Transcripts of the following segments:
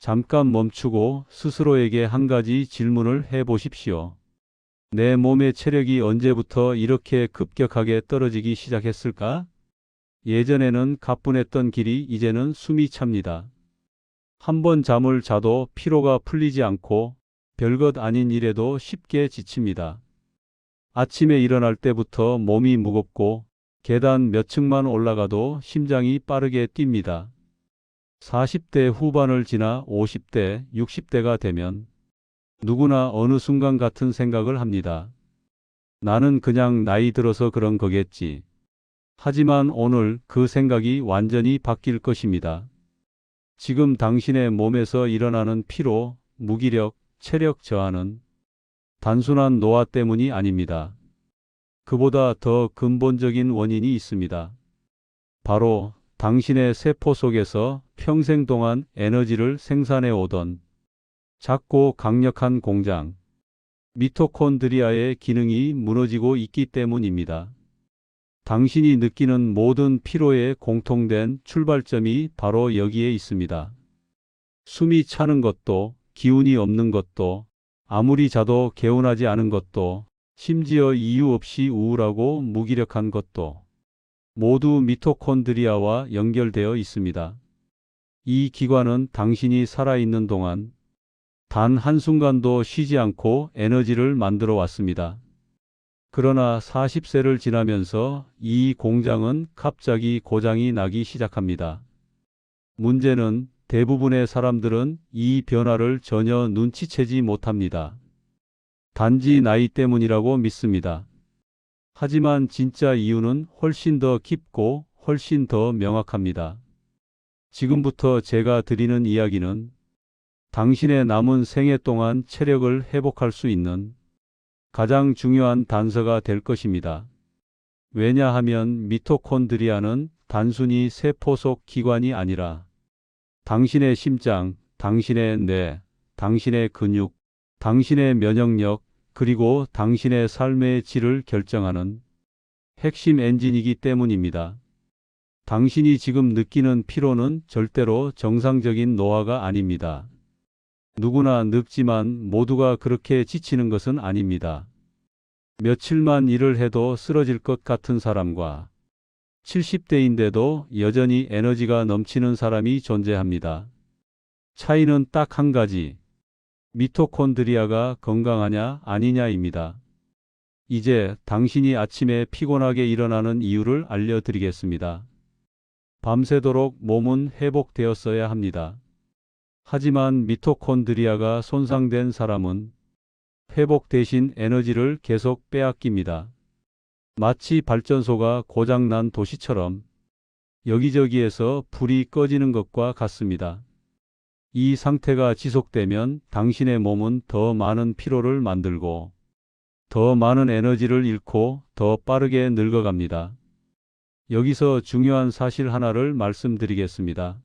잠깐 멈추고 스스로에게 한 가지 질문을 해 보십시오. 내 몸의 체력이 언제부터 이렇게 급격하게 떨어지기 시작했을까? 예전에는 가뿐했던 길이 이제는 숨이 찹니다. 한 번 잠을 자도 피로가 풀리지 않고 별것 아닌 일에도 쉽게 지칩니다. 아침에 일어날 때부터 몸이 무겁고 계단 몇 층만 올라가도 심장이 빠르게 뜁니다. 40대 후반을 지나 50대, 60대가 되면 누구나 어느 순간 같은 생각을 합니다. 나는 그냥 나이 들어서 그런 거겠지. 하지만 오늘 그 생각이 완전히 바뀔 것입니다. 지금 당신의 몸에서 일어나는 피로, 무기력, 체력 저하는 단순한 노화 때문이 아닙니다. 그보다 더 근본적인 원인이 있습니다. 바로 당신의 세포 속에서 평생 동안 에너지를 생산해 오던 작고 강력한 공장, 미토콘드리아의 기능이 무너지고 있기 때문입니다. 당신이 느끼는 모든 피로의 공통된 출발점이 바로 여기에 있습니다. 숨이 차는 것도, 기운이 없는 것도, 아무리 자도 개운하지 않은 것도, 심지어 이유 없이 우울하고 무기력한 것도 모두 미토콘드리아와 연결되어 있습니다. 이 기관은 당신이 살아있는 동안 단 한순간도 쉬지 않고 에너지를 만들어 왔습니다. 그러나 40세를 지나면서 이 공장은 갑자기 고장이 나기 시작합니다. 문제는 대부분의 사람들은 이 변화를 전혀 눈치채지 못합니다. 단지 나이 때문이라고 믿습니다. 하지만 진짜 이유는 훨씬 더 깊고 훨씬 더 명확합니다. 지금부터 제가 드리는 이야기는 당신의 남은 생애 동안 체력을 회복할 수 있는 가장 중요한 단서가 될 것입니다. 왜냐하면 미토콘드리아는 단순히 세포 속 기관이 아니라 당신의 심장, 당신의 뇌, 당신의 근육, 당신의 면역력, 그리고 당신의 삶의 질을 결정하는 핵심 엔진이기 때문입니다. 당신이 지금 느끼는 피로는 절대로 정상적인 노화가 아닙니다. 누구나 늙지만 모두가 그렇게 지치는 것은 아닙니다. 며칠만 일을 해도 쓰러질 것 같은 사람과 70대인데도 여전히 에너지가 넘치는 사람이 존재합니다. 차이는 딱 한 가지. 미토콘드리아가 건강하냐 아니냐입니다. 이제 당신이 아침에 피곤하게 일어나는 이유를 알려드리겠습니다. 밤새도록 몸은 회복되었어야 합니다. 하지만 미토콘드리아가 손상된 사람은 회복 대신 에너지를 계속 빼앗깁니다. 마치 발전소가 고장난 도시처럼 여기저기에서 불이 꺼지는 것과 같습니다. 이 상태가 지속되면 당신의 몸은 더 많은 피로를 만들고 더 많은 에너지를 잃고 더 빠르게 늙어갑니다. 여기서 중요한 사실 하나를 말씀드리겠습니다.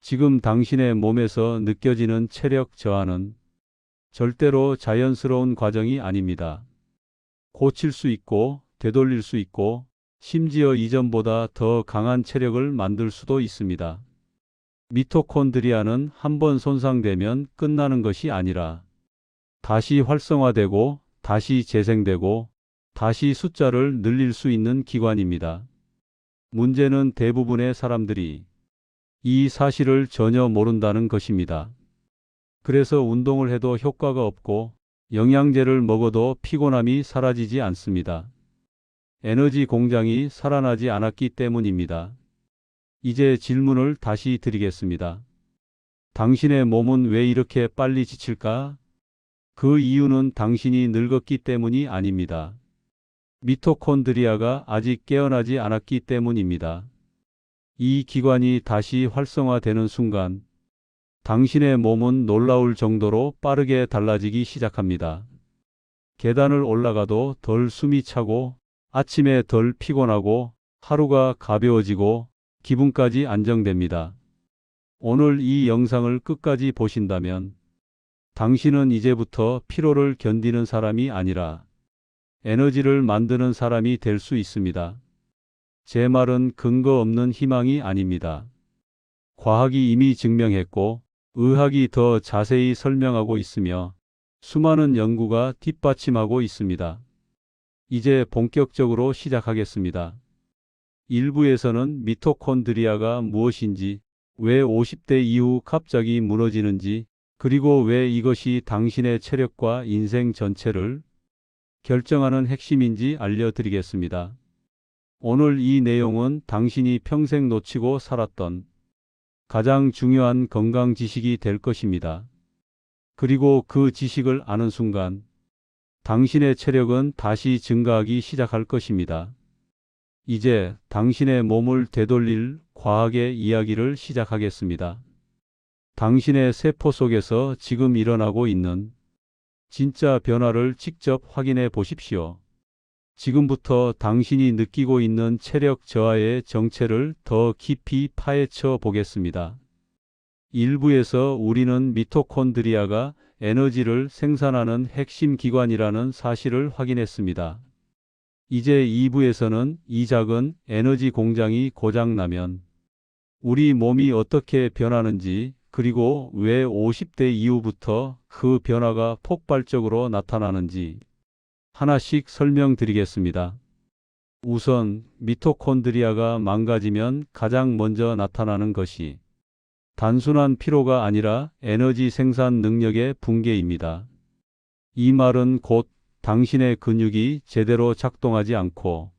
지금 당신의 몸에서 느껴지는 체력 저하는 절대로 자연스러운 과정이 아닙니다. 고칠 수 있고 되돌릴 수 있고 심지어 이전보다 더 강한 체력을 만들 수도 있습니다. 미토콘드리아는 한번 손상되면 끝나는 것이 아니라 다시 활성화되고 다시 재생되고 다시 숫자를 늘릴 수 있는 기관입니다. 문제는 대부분의 사람들이 이 사실을 전혀 모른다는 것입니다. 그래서 운동을 해도 효과가 없고 영양제를 먹어도 피곤함이 사라지지 않습니다. 에너지 공장이 살아나지 않았기 때문입니다. 이제 질문을 다시 드리겠습니다. 당신의 몸은 왜 이렇게 빨리 지칠까? 그 이유는 당신이 늙었기 때문이 아닙니다. 미토콘드리아가 아직 깨어나지 않았기 때문입니다. 이 기관이 다시 활성화되는 순간 당신의 몸은 놀라울 정도로 빠르게 달라지기 시작합니다. 계단을 올라가도 덜 숨이 차고 아침에 덜 피곤하고 하루가 가벼워지고 기분까지 안정됩니다. 오늘 이 영상을 끝까지 보신다면 당신은 이제부터 피로를 견디는 사람이 아니라 에너지를 만드는 사람이 될 수 있습니다. 제 말은 근거 없는 희망이 아닙니다. 과학이 이미 증명했고 의학이 더 자세히 설명하고 있으며 수많은 연구가 뒷받침하고 있습니다. 이제 본격적으로 시작하겠습니다. 1부에서는 미토콘드리아가 무엇인지, 왜 50대 이후 갑자기 무너지는지, 그리고 왜 이것이 당신의 체력과 인생 전체를 결정하는 핵심인지 알려드리겠습니다. 오늘 이 내용은 당신이 평생 놓치고 살았던 가장 중요한 건강 지식이 될 것입니다. 그리고 그 지식을 아는 순간 당신의 체력은 다시 증가하기 시작할 것입니다. 이제 당신의 몸을 되돌릴 과학의 이야기를 시작하겠습니다. 당신의 세포 속에서 지금 일어나고 있는 진짜 변화를 직접 확인해 보십시오. 지금부터 당신이 느끼고 있는 체력 저하의 정체를 더 깊이 파헤쳐 보겠습니다. 1부에서 우리는 미토콘드리아가 에너지를 생산하는 핵심 기관이라는 사실을 확인했습니다. 이제 2부에서는 이 작은 에너지 공장이 고장나면 우리 몸이 어떻게 변하는지, 그리고 왜 50대 이후부터 그 변화가 폭발적으로 나타나는지 하나씩 설명드리겠습니다. 우선 미토콘드리아가 망가지면 가장 먼저 나타나는 것이 단순한 피로가 아니라 에너지 생산 능력의 붕괴입니다. 이 말은 곧 당신의 근육이 제대로 작동하지 않고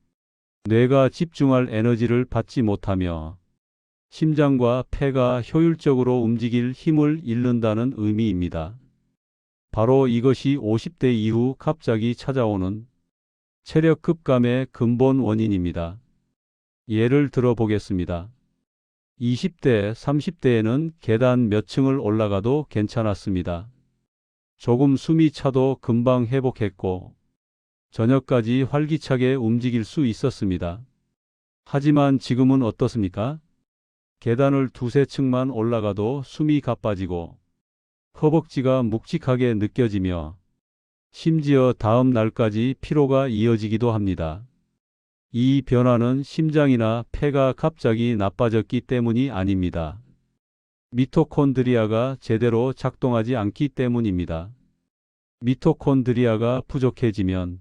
뇌가 집중할 에너지를 받지 못하며 심장과 폐가 효율적으로 움직일 힘을 잃는다는 의미입니다. 바로 이것이 50대 이후 갑자기 찾아오는 체력 급감의 근본 원인입니다. 예를 들어 보겠습니다. 20대, 30대에는 계단 몇 층을 올라가도 괜찮았습니다. 조금 숨이 차도 금방 회복했고 저녁까지 활기차게 움직일 수 있었습니다. 하지만 지금은 어떻습니까? 계단을 두세 층만 올라가도 숨이 가빠지고 허벅지가 묵직하게 느껴지며 심지어 다음 날까지 피로가 이어지기도 합니다. 이 변화는 심장이나 폐가 갑자기 나빠졌기 때문이 아닙니다. 미토콘드리아가 제대로 작동하지 않기 때문입니다. 미토콘드리아가 부족해지면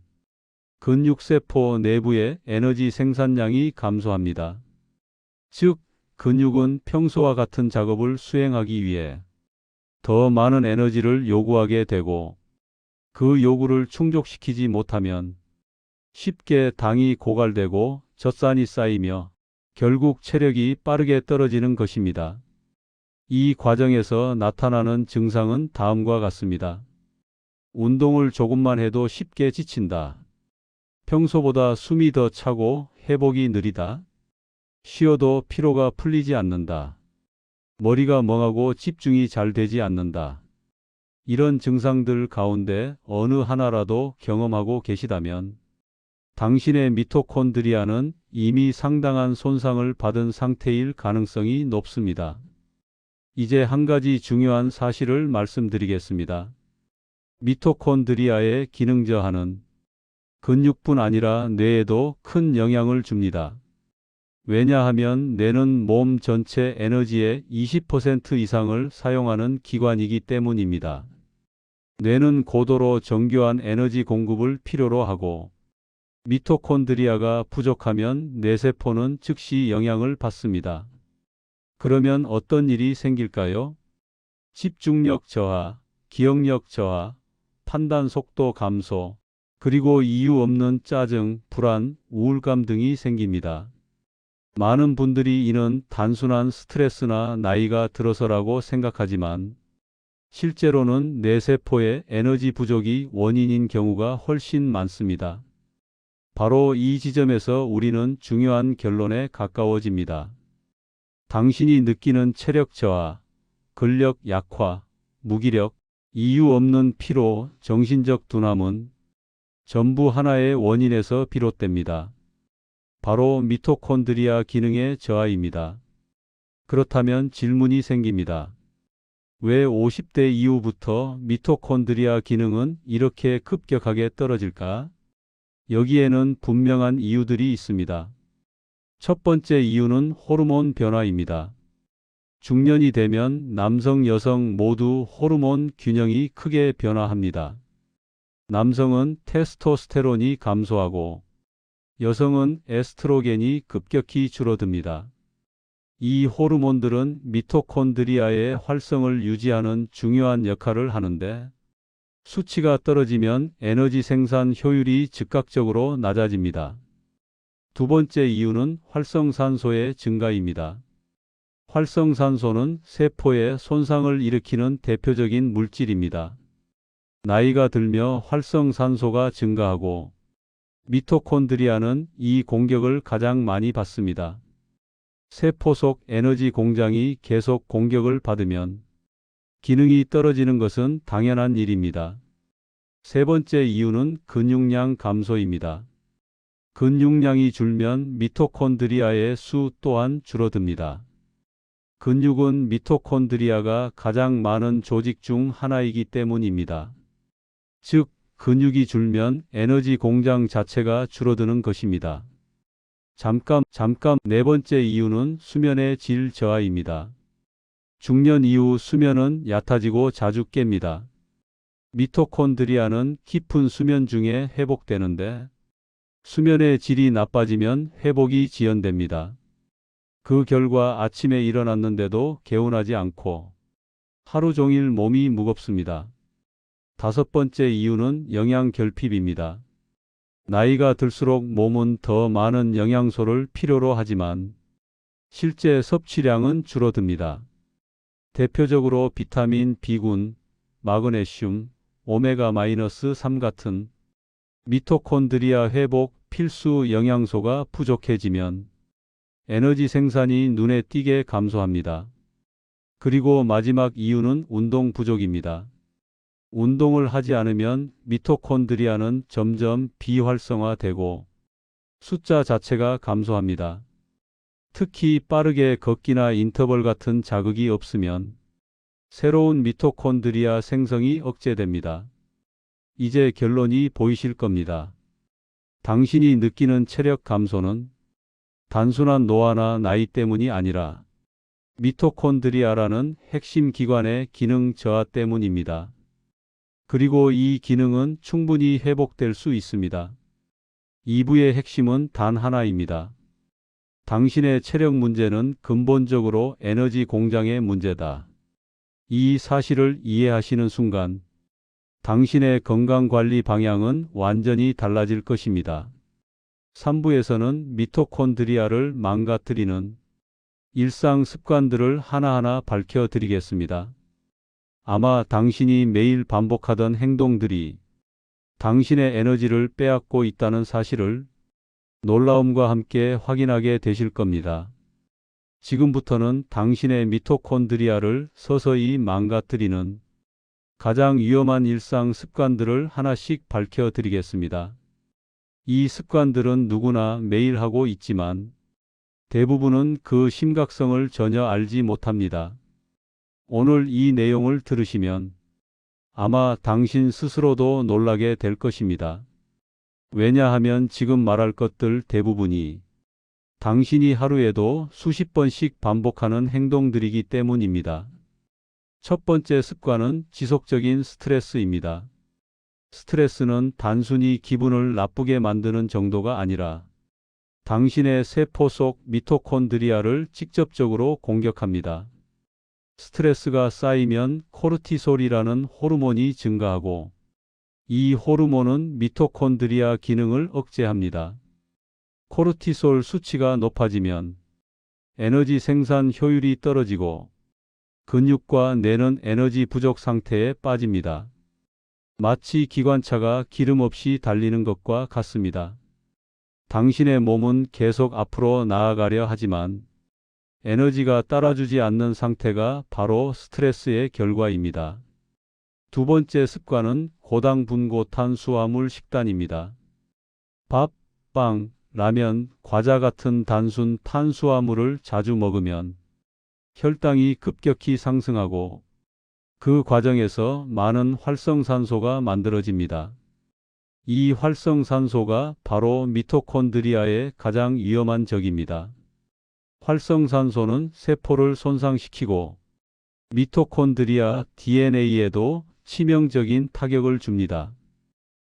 근육세포 내부의 에너지 생산량이 감소합니다. 즉, 근육은 평소와 같은 작업을 수행하기 위해 더 많은 에너지를 요구하게 되고 그 요구를 충족시키지 못하면 쉽게 당이 고갈되고 젖산이 쌓이며 결국 체력이 빠르게 떨어지는 것입니다. 이 과정에서 나타나는 증상은 다음과 같습니다. 운동을 조금만 해도 쉽게 지친다. 평소보다 숨이 더 차고 회복이 느리다. 쉬어도 피로가 풀리지 않는다. 머리가 멍하고 집중이 잘 되지 않는다. 이런 증상들 가운데 어느 하나라도 경험하고 계시다면 당신의 미토콘드리아는 이미 상당한 손상을 받은 상태일 가능성이 높습니다. 이제 한 가지 중요한 사실을 말씀드리겠습니다. 미토콘드리아의 기능 저하는 근육뿐 아니라 뇌에도 큰 영향을 줍니다. 왜냐하면 뇌는 몸 전체 에너지의 20% 이상을 사용하는 기관이기 때문입니다. 뇌는 고도로 정교한 에너지 공급을 필요로 하고 미토콘드리아가 부족하면 뇌세포는 즉시 영향을 받습니다. 그러면 어떤 일이 생길까요? 집중력 저하, 기억력 저하, 판단 속도 감소, 그리고 이유 없는 짜증, 불안, 우울감 등이 생깁니다. 많은 분들이 이는 단순한 스트레스나 나이가 들어서라고 생각하지만 실제로는 뇌세포의 에너지 부족이 원인인 경우가 훨씬 많습니다. 바로 이 지점에서 우리는 중요한 결론에 가까워집니다. 당신이 느끼는 체력 저하, 근력 약화, 무기력, 이유 없는 피로, 정신적 둔함은 전부 하나의 원인에서 비롯됩니다. 바로 미토콘드리아 기능의 저하입니다. 그렇다면 질문이 생깁니다. 왜 50대 이후부터 미토콘드리아 기능은 이렇게 급격하게 떨어질까? 여기에는 분명한 이유들이 있습니다. 첫 번째 이유는 호르몬 변화입니다. 중년이 되면 남성, 여성 모두 호르몬 균형이 크게 변화합니다. 남성은 테스토스테론이 감소하고 여성은 에스트로겐이 급격히 줄어듭니다. 이 호르몬들은 미토콘드리아의 활성을 유지하는 중요한 역할을 하는데 수치가 떨어지면 에너지 생산 효율이 즉각적으로 낮아집니다. 두 번째 이유는 활성산소의 증가입니다. 활성산소는 세포에 손상을 일으키는 대표적인 물질입니다. 나이가 들며 활성산소가 증가하고 미토콘드리아는 이 공격을 가장 많이 받습니다. 세포 속 에너지 공장이 계속 공격을 받으면 기능이 떨어지는 것은 당연한 일입니다. 세 번째 이유는 근육량 감소입니다. 근육량이 줄면 미토콘드리아의 수 또한 줄어듭니다. 근육은 미토콘드리아가 가장 많은 조직 중 하나이기 때문입니다. 즉, 근육이 줄면 에너지 공장 자체가 줄어드는 것입니다. 잠깐, 네 번째 이유는 수면의 질 저하입니다. 중년 이후 수면은 얕아지고 자주 깹니다. 미토콘드리아는 깊은 수면 중에 회복되는데 수면의 질이 나빠지면 회복이 지연됩니다. 그 결과 아침에 일어났는데도 개운하지 않고 하루 종일 몸이 무겁습니다. 다섯 번째 이유는 영양 결핍입니다. 나이가 들수록 몸은 더 많은 영양소를 필요로 하지만 실제 섭취량은 줄어듭니다. 대표적으로 비타민 B군, 마그네슘, 오메가-3 같은 미토콘드리아 회복 필수 영양소가 부족해지면 에너지 생산이 눈에 띄게 감소합니다. 그리고 마지막 이유는 운동 부족입니다. 운동을 하지 않으면 미토콘드리아는 점점 비활성화되고 숫자 자체가 감소합니다. 특히 빠르게 걷기나 인터벌 같은 자극이 없으면 새로운 미토콘드리아 생성이 억제됩니다. 이제 결론이 보이실 겁니다. 당신이 느끼는 체력 감소는 단순한 노화나 나이 때문이 아니라 미토콘드리아라는 핵심 기관의 기능 저하 때문입니다. 그리고 이 기능은 충분히 회복될 수 있습니다. 2부의 핵심은 단 하나입니다. 당신의 체력 문제는 근본적으로 에너지 공장의 문제다. 이 사실을 이해하시는 순간 당신의 건강관리 방향은 완전히 달라질 것입니다. 3부에서는 미토콘드리아를 망가뜨리는 일상 습관들을 하나하나 밝혀드리겠습니다. 아마 당신이 매일 반복하던 행동들이 당신의 에너지를 빼앗고 있다는 사실을 놀라움과 함께 확인하게 되실 겁니다. 지금부터는 당신의 미토콘드리아를 서서히 망가뜨리는 가장 위험한 일상 습관들을 하나씩 밝혀드리겠습니다. 이 습관들은 누구나 매일 하고 있지만 대부분은 그 심각성을 전혀 알지 못합니다. 오늘 이 내용을 들으시면 아마 당신 스스로도 놀라게 될 것입니다. 왜냐하면 지금 말할 것들 대부분이 당신이 하루에도 수십 번씩 반복하는 행동들이기 때문입니다. 첫 번째 습관은 지속적인 스트레스입니다. 스트레스는 단순히 기분을 나쁘게 만드는 정도가 아니라 당신의 세포 속 미토콘드리아를 직접적으로 공격합니다. 스트레스가 쌓이면 코르티솔이라는 호르몬이 증가하고 이 호르몬은 미토콘드리아 기능을 억제합니다. 코르티솔 수치가 높아지면 에너지 생산 효율이 떨어지고 근육과 뇌는 에너지 부족 상태에 빠집니다. 마치 기관차가 기름 없이 달리는 것과 같습니다. 당신의 몸은 계속 앞으로 나아가려 하지만 에너지가 따라주지 않는 상태가 바로 스트레스의 결과입니다. 두 번째 습관은 고당분고 탄수화물 식단입니다. 밥, 빵, 라면, 과자 같은 단순 탄수화물을 자주 먹으면 혈당이 급격히 상승하고 그 과정에서 많은 활성산소가 만들어집니다. 이 활성산소가 바로 미토콘드리아의 가장 위험한 적입니다. 활성산소는 세포를 손상시키고 미토콘드리아 DNA에도 치명적인 타격을 줍니다.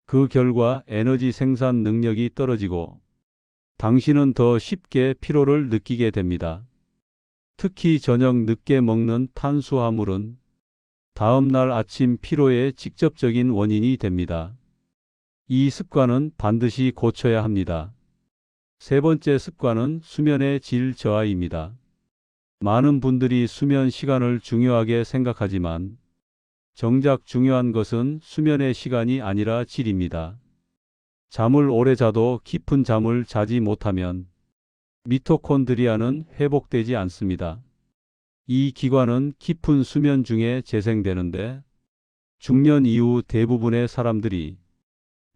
그 결과 에너지 생산 능력이 떨어지고 당신은 더 쉽게 피로를 느끼게 됩니다. 특히 저녁 늦게 먹는 탄수화물은 다음 날 아침 피로의 직접적인 원인이 됩니다. 이 습관은 반드시 고쳐야 합니다. 세 번째 습관은 수면의 질 저하입니다. 많은 분들이 수면 시간을 중요하게 생각하지만 정작 중요한 것은 수면의 시간이 아니라 질입니다. 잠을 오래 자도 깊은 잠을 자지 못하면 미토콘드리아는 회복되지 않습니다. 이 기관은 깊은 수면 중에 재생되는데 중년 이후 대부분의 사람들이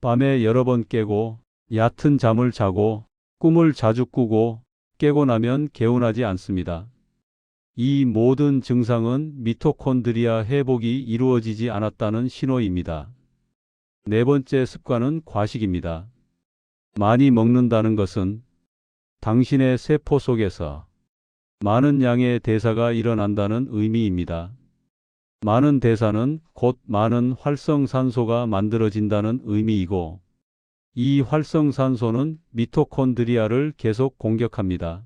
밤에 여러 번 깨고 얕은 잠을 자고 꿈을 자주 꾸고 깨고 나면 개운하지 않습니다. 이 모든 증상은 미토콘드리아 회복이 이루어지지 않았다는 신호입니다. 네 번째 습관은 과식입니다. 많이 먹는다는 것은 당신의 세포 속에서 많은 양의 대사가 일어난다는 의미입니다. 많은 대사는 곧 많은 활성산소가 만들어진다는 의미이고 이 활성산소는 미토콘드리아를 계속 공격합니다.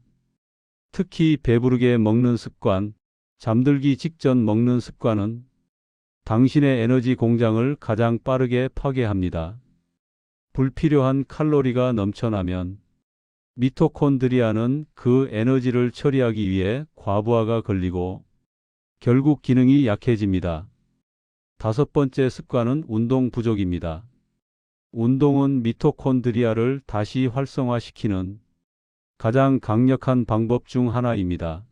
특히 배부르게 먹는 습관, 잠들기 직전 먹는 습관은 당신의 에너지 공장을 가장 빠르게 파괴합니다. 불필요한 칼로리가 넘쳐나면 미토콘드리아는 그 에너지를 처리하기 위해 과부하가 걸리고 결국 기능이 약해집니다. 다섯 번째 습관은 운동 부족입니다. 운동은 미토콘드리아를 다시 활성화시키는 가장 강력한 방법 중 하나입니다.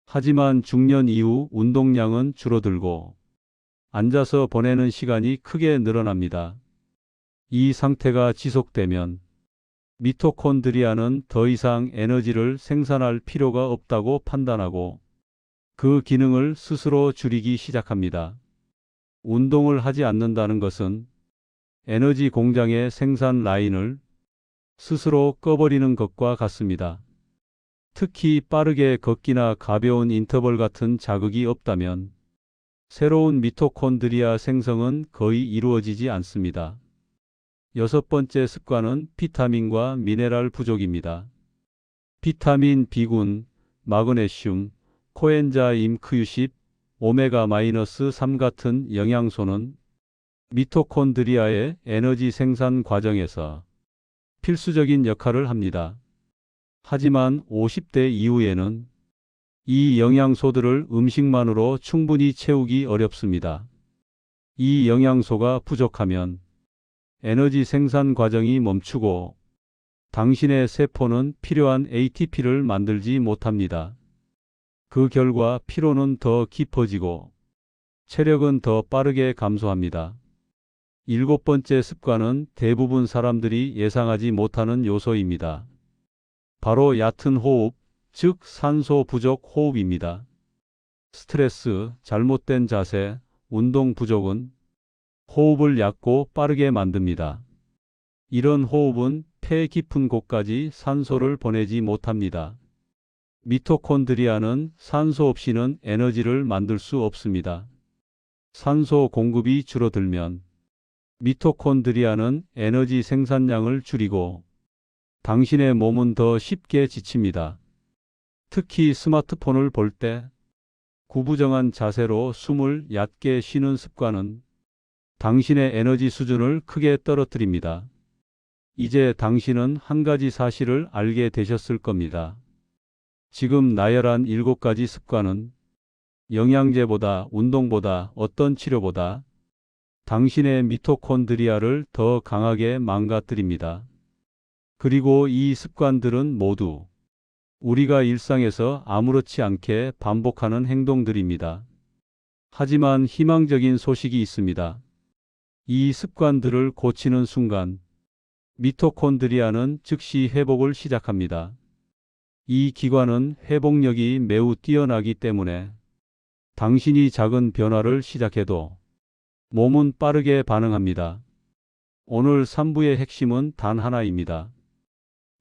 하지만 중년 이후 운동량은 줄어들고 앉아서 보내는 시간이 크게 늘어납니다. 이 상태가 지속되면 미토콘드리아는 더 이상 에너지를 생산할 필요가 없다고 판단하고 그 기능을 스스로 줄이기 시작합니다. 운동을 하지 않는다는 것은 에너지 공장의 생산 라인을 스스로 꺼버리는 것과 같습니다. 특히 빠르게 걷기나 가벼운 인터벌 같은 자극이 없다면 새로운 미토콘드리아 생성은 거의 이루어지지 않습니다. 여섯 번째 습관은 비타민과 미네랄 부족입니다. 비타민 B군, 마그네슘, 코엔자임 Q10, 오메가-3 같은 영양소는 미토콘드리아의 에너지 생산 과정에서 필수적인 역할을 합니다. 하지만 50대 이후에는 이 영양소들을 음식만으로 충분히 채우기 어렵습니다. 이 영양소가 부족하면 에너지 생산 과정이 멈추고 당신의 세포는 필요한 ATP를 만들지 못합니다. 그 결과 피로는 더 깊어지고 체력은 더 빠르게 감소합니다. 일곱 번째 습관은 대부분 사람들이 예상하지 못하는 요소입니다. 바로 얕은 호흡, 즉 산소 부족 호흡입니다. 스트레스, 잘못된 자세, 운동 부족은 호흡을 얕고 빠르게 만듭니다. 이런 호흡은 폐 깊은 곳까지 산소를 보내지 못합니다. 미토콘드리아는 산소 없이는 에너지를 만들 수 없습니다. 산소 공급이 줄어들면 미토콘드리아는 에너지 생산량을 줄이고 당신의 몸은 더 쉽게 지칩니다. 특히 스마트폰을 볼 때 구부정한 자세로 숨을 얕게 쉬는 습관은 당신의 에너지 수준을 크게 떨어뜨립니다. 이제 당신은 한 가지 사실을 알게 되셨을 겁니다. 지금 나열한 7가지 습관은 영양제보다 운동보다 어떤 치료보다 당신의 미토콘드리아를 더 강하게 망가뜨립니다. 그리고 이 습관들은 모두 우리가 일상에서 아무렇지 않게 반복하는 행동들입니다. 하지만 희망적인 소식이 있습니다. 이 습관들을 고치는 순간 미토콘드리아는 즉시 회복을 시작합니다. 이 기관은 회복력이 매우 뛰어나기 때문에 당신이 작은 변화를 시작해도 몸은 빠르게 반응합니다. 오늘 3부의 핵심은 단 하나입니다.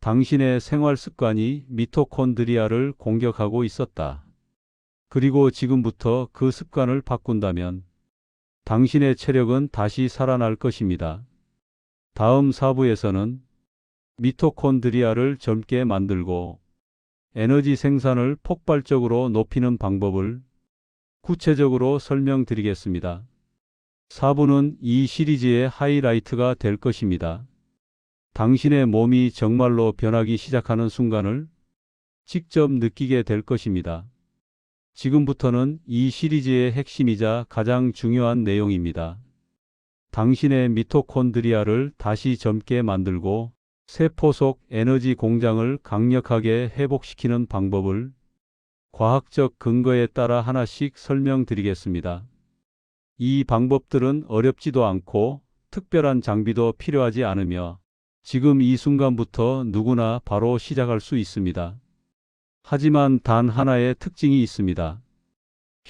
당신의 생활 습관이 미토콘드리아를 공격하고 있었다. 그리고 지금부터 그 습관을 바꾼다면 당신의 체력은 다시 살아날 것입니다. 다음 4부에서는 미토콘드리아를 젊게 만들고 에너지 생산을 폭발적으로 높이는 방법을 구체적으로 설명드리겠습니다. 4부는 이 시리즈의 하이라이트가 될 것입니다. 당신의 몸이 정말로 변하기 시작하는 순간을 직접 느끼게 될 것입니다. 지금부터는 이 시리즈의 핵심이자 가장 중요한 내용입니다. 당신의 미토콘드리아를 다시 젊게 만들고 세포 속 에너지 공장을 강력하게 회복시키는 방법을 과학적 근거에 따라 하나씩 설명드리겠습니다. 이 방법들은 어렵지도 않고 특별한 장비도 필요하지 않으며 지금 이 순간부터 누구나 바로 시작할 수 있습니다. 하지만 단 하나의 특징이 있습니다.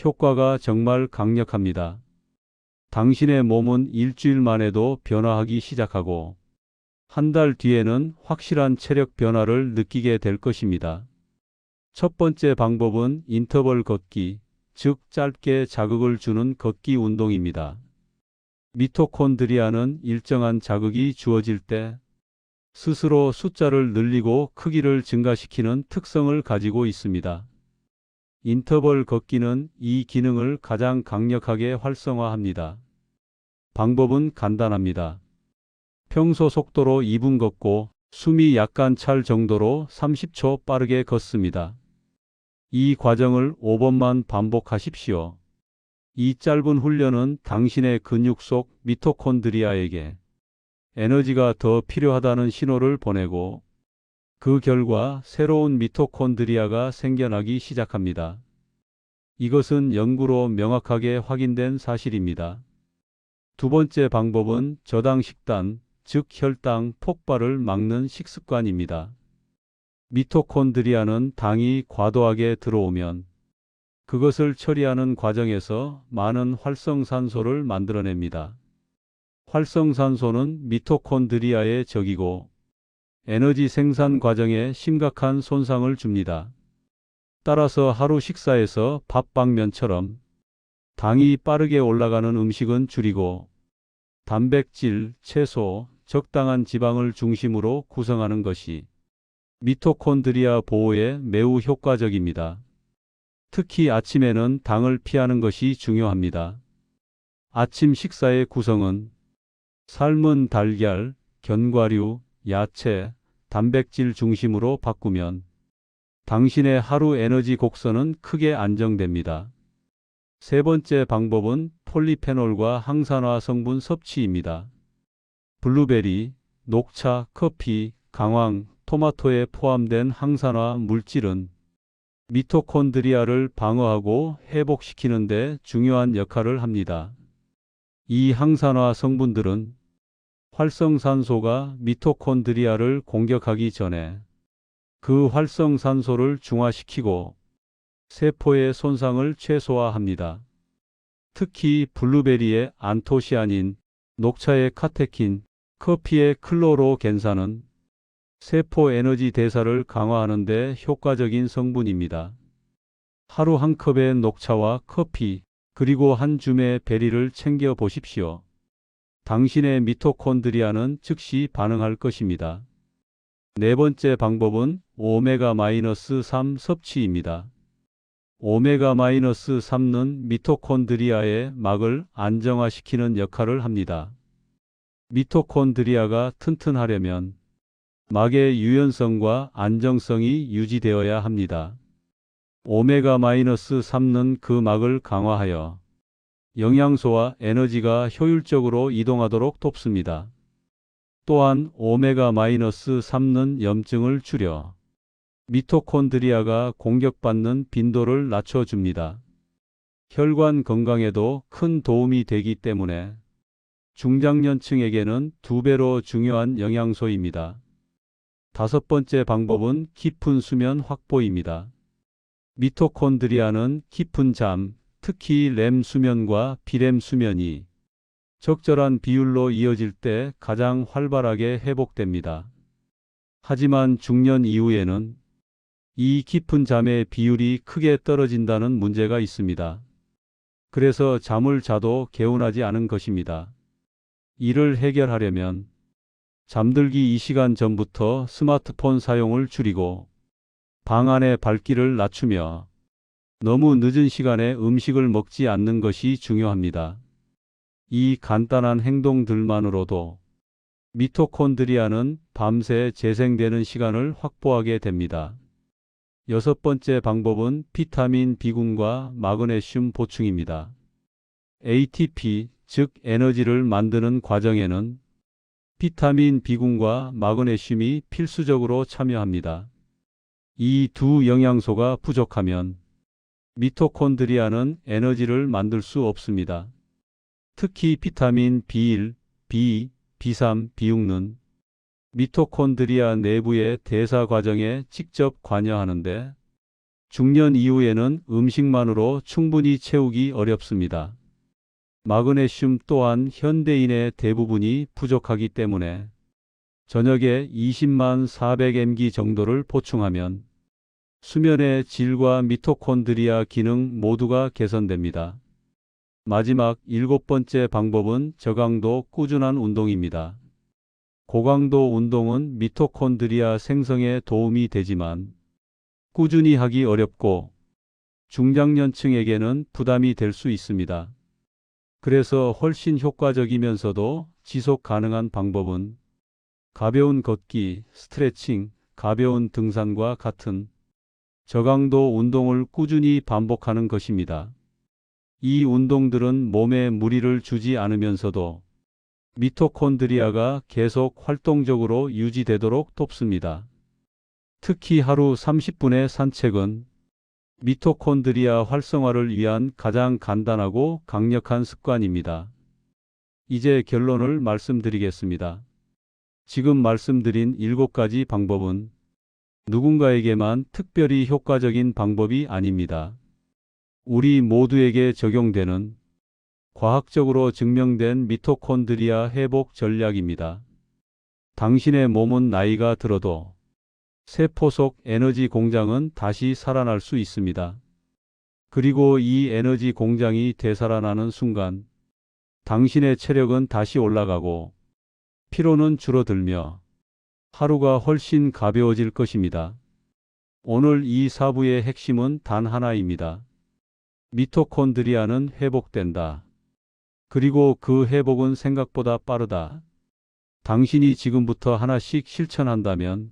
효과가 정말 강력합니다. 당신의 몸은 일주일 만에도 변화하기 시작하고 한 달 뒤에는 확실한 체력 변화를 느끼게 될 것입니다. 첫 번째 방법은 인터벌 걷기, 즉 짧게 자극을 주는 걷기 운동입니다. 미토콘드리아는 일정한 자극이 주어질 때 스스로 숫자를 늘리고 크기를 증가시키는 특성을 가지고 있습니다. 인터벌 걷기는 이 기능을 가장 강력하게 활성화합니다. 방법은 간단합니다. 평소 속도로 2분 걷고 숨이 약간 찰 정도로 30초 빠르게 걷습니다. 이 과정을 5번만 반복하십시오. 이 짧은 훈련은 당신의 근육 속 미토콘드리아에게 에너지가 더 필요하다는 신호를 보내고 그 결과 새로운 미토콘드리아가 생겨나기 시작합니다. 이것은 연구로 명확하게 확인된 사실입니다. 두 번째 방법은 저당 식단, 즉 혈당 폭발을 막는 식습관입니다. 미토콘드리아는 당이 과도하게 들어오면 그것을 처리하는 과정에서 많은 활성산소를 만들어냅니다. 활성산소는 미토콘드리아의 적이고 에너지 생산 과정에 심각한 손상을 줍니다. 따라서 하루 식사에서 밥방면처럼 당이 빠르게 올라가는 음식은 줄이고 단백질, 채소, 적당한 지방을 중심으로 구성하는 것이 미토콘드리아 보호에 매우 효과적입니다. 특히 아침에는 당을 피하는 것이 중요합니다. 아침 식사의 구성은 삶은 달걀, 견과류, 야채, 단백질 중심으로 바꾸면 당신의 하루 에너지 곡선은 크게 안정됩니다. 세 번째 방법은 폴리페놀과 항산화 성분 섭취입니다. 블루베리, 녹차, 커피, 강황, 토마토에 포함된 항산화 물질은 미토콘드리아를 방어하고 회복시키는 데 중요한 역할을 합니다. 이 항산화 성분들은 활성산소가 미토콘드리아를 공격하기 전에 그 활성산소를 중화시키고 세포의 손상을 최소화합니다. 특히 블루베리의 안토시아닌, 녹차의 카테킨, 커피의 클로로겐산은 세포 에너지 대사를 강화하는 데 효과적인 성분입니다. 하루 한 컵의 녹차와 커피, 그리고 한 줌의 베리를 챙겨 보십시오. 당신의 미토콘드리아는 즉시 반응할 것입니다. 네 번째 방법은 오메가-3 섭취입니다. 오메가-3는 미토콘드리아의 막을 안정화시키는 역할을 합니다. 미토콘드리아가 튼튼하려면 막의 유연성과 안정성이 유지되어야 합니다. 오메가-3는 그 막을 강화하여 영양소와 에너지가 효율적으로 이동하도록 돕습니다. 또한 오메가-3는 염증을 줄여 미토콘드리아가 공격받는 빈도를 낮춰줍니다. 혈관 건강에도 큰 도움이 되기 때문에 중장년층에게는 2배로 중요한 영양소입니다. 다섯 번째 방법은 깊은 수면 확보입니다. 미토콘드리아는 깊은 잠, 특히 렘 수면과 비렘 수면이 적절한 비율로 이어질 때 가장 활발하게 회복됩니다. 하지만 중년 이후에는 이 깊은 잠의 비율이 크게 떨어진다는 문제가 있습니다. 그래서 잠을 자도 개운하지 않은 것입니다. 이를 해결하려면 잠들기 2시간 전부터 스마트폰 사용을 줄이고 방 안의 밝기를 낮추며 너무 늦은 시간에 음식을 먹지 않는 것이 중요합니다. 이 간단한 행동들만으로도 미토콘드리아는 밤새 재생되는 시간을 확보하게 됩니다. 여섯 번째 방법은 비타민 B군과 마그네슘 보충입니다. ATP, 즉 에너지를 만드는 과정에는 비타민 B군과 마그네슘이 필수적으로 참여합니다. 이 두 영양소가 부족하면 미토콘드리아는 에너지를 만들 수 없습니다. 특히 비타민 B1, B2, B3, B6는 미토콘드리아 내부의 대사 과정에 직접 관여하는데 중년 이후에는 음식만으로 충분히 채우기 어렵습니다. 마그네슘 또한 현대인의 대부분이 부족하기 때문에 저녁에 20만 400mg 정도를 보충하면 수면의 질과 미토콘드리아 기능 모두가 개선됩니다. 마지막 일곱 번째 방법은 저강도 꾸준한 운동입니다. 고강도 운동은 미토콘드리아 생성에 도움이 되지만 꾸준히 하기 어렵고 중장년층에게는 부담이 될 수 있습니다. 그래서 훨씬 효과적이면서도 지속 가능한 방법은 가벼운 걷기, 스트레칭, 가벼운 등산과 같은 저강도 운동을 꾸준히 반복하는 것입니다. 이 운동들은 몸에 무리를 주지 않으면서도 미토콘드리아가 계속 활동적으로 유지되도록 돕습니다. 특히 하루 30분의 산책은 미토콘드리아 활성화를 위한 가장 간단하고 강력한 습관입니다. 이제 결론을 말씀드리겠습니다. 지금 말씀드린 7가지 방법은 누군가에게만 특별히 효과적인 방법이 아닙니다. 우리 모두에게 적용되는 과학적으로 증명된 미토콘드리아 회복 전략입니다. 당신의 몸은 나이가 들어도 세포 속 에너지 공장은 다시 살아날 수 있습니다. 그리고 이 에너지 공장이 되살아나는 순간 당신의 체력은 다시 올라가고 피로는 줄어들며 하루가 훨씬 가벼워질 것입니다. 오늘 이 사부의 핵심은 단 하나입니다. 미토콘드리아는 회복된다. 그리고 그 회복은 생각보다 빠르다. 당신이 지금부터 하나씩 실천한다면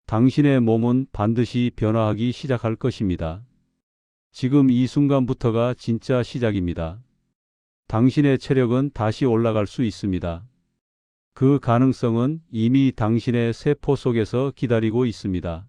당신의 몸은 반드시 변화하기 시작할 것입니다. 지금 이 순간부터가 진짜 시작입니다. 당신의 체력은 다시 올라갈 수 있습니다. 그 가능성은 이미 당신의 세포 속에서 기다리고 있습니다.